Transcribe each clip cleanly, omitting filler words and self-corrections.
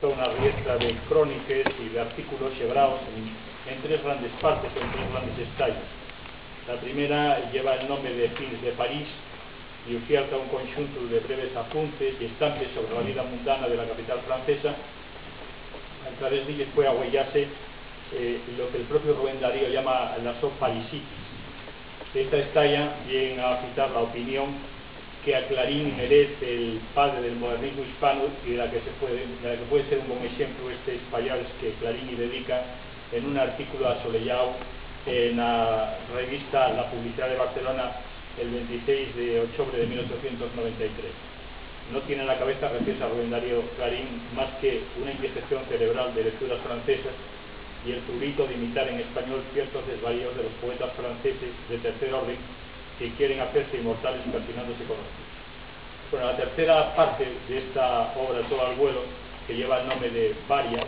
Una riestra de crónicas y de artículos llevados en tres grandes partes, en tres grandes estallos. La primera lleva el nombre de Fins de París y oferta un conjunto de breves apuntes y estampes sobre la vida mundana de la capital francesa. A través de ellos puede agüellarse lo que el propio Rubén Darío llama la soft parisitis. Esta estalla viene a citar la opinión que a Clarín merece el padre del modernismo hispano y de la que puede ser un buen ejemplo este espallals que Clarín dedica en un artículo asolellado en la revista La Publicidad de Barcelona el 26 de octubre de 1893. No tiene en la cabeza, gracias a Rubén Darío Clarín, más que una indigestión cerebral de lecturas francesas y el prurito de imitar en español ciertos desvaríos de los poetas franceses de tercer orden que quieren hacerse inmortales persinándose con los pies. Bueno, la tercera parte de esta obra, Todo al vuelo, que lleva el nombre de Varia,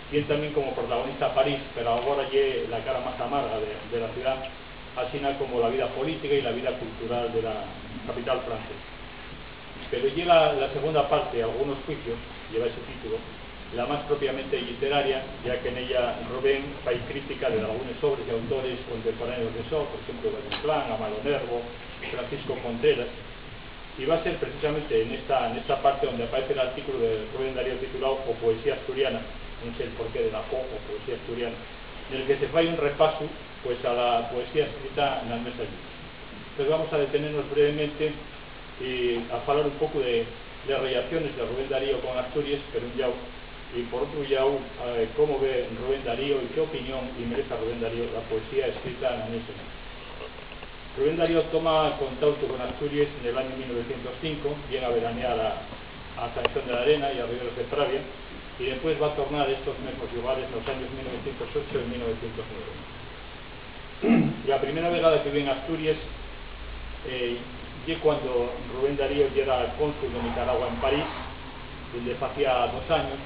tiene también como protagonista París, pero ahora lleva la cara más amarga de la ciudad, así como la vida política y la vida cultural de la capital francesa. Pero lleva la segunda parte, Algunos juicios, lleva ese título, la más propiamente literaria, ya que en ella Rubén fa crítica de algunos obras y autores contemporáneos de So, por ejemplo, Valle-Inclán, Amaro Nervo, Francisco Contreras, y va a ser precisamente en esta parte donde aparece el artículo de Rubén Darío titulado O Poesía Asturiana, no sé el porqué de la O Poesía Asturiana, en el que se fa un repaso pues, a la poesía escrita en las mesas libres. Entonces vamos a detenernos brevemente a hablar un poco de las relaciones de Rubén Darío con Asturias, pero un lado, y por otro lado, cómo ve Rubén Darío y qué opinión merece a Rubén Darío la poesía escrita en ese momento. Rubén Darío toma contacto con Asturias en el año 1905, viene a veranear a San Juan de la Arena y a Riberos de Pravia, y después va a tornar a estos mismos lugares en los años 1908 y 1909. La primera vegada que viene a Asturias y cuando Rubén Darío era cónsul de Nicaragua en París, donde hacía 2 años,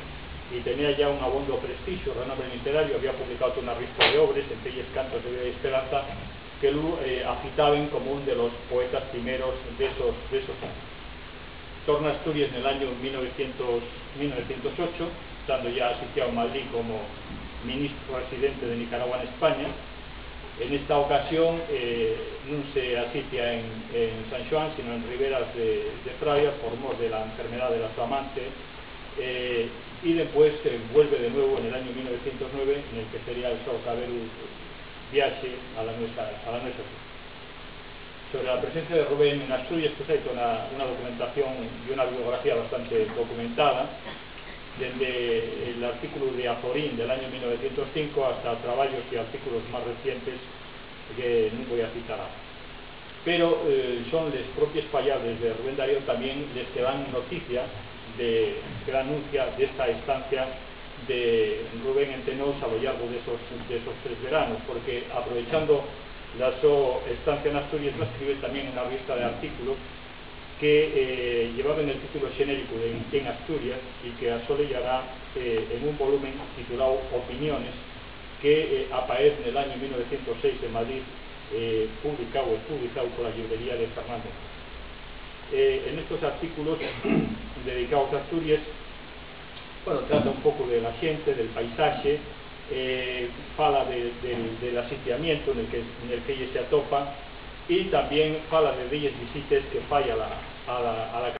y tenía ya un abondo prestigio, renombre literario, había publicado una revista de obras, entre ellas Cantos de Vida y Esperanza, que lo agitaban como uno de los poetas primeros de esos años. Torna a Asturias en el año 1908, estando ya sitiado en Madrid como ministro residente de Nicaragua en España. En esta ocasión no se asitia en San Juan, sino en Riberas de Pravia, por mor de la enfermedad de la su amante, y después vuelve de nuevo en el año 1909, en el que sería el seu caberu viaje a la nuestra ciudad. Sobre la presencia de Rubén en Asturias, pues hay una documentación y una bibliografía bastante documentada, desde el artículo de Azorín del año 1905 hasta trabajos y artículos más recientes que no voy a citar ahora. Pero son las propias payales de Rubén Darío también les que dan noticia, que dan anuncia de esta estancia de Rubén en Tenós a lo largo de esos 3 veranos, porque aprovechando la su estancia en Asturias, la escribe también una revista de artículos que llevaban el título genérico de En Asturias y que asolellará en un volumen titulado Opiniones, que aparece en el año 1906 en Madrid, publicado por la librería de Fernando. En estos artículos dedicados a Asturias, bueno, trata un poco de la gente, del paisaje, fala del asitiamiento en el que ella se atopa, y también fala de bellas visitas que falla a la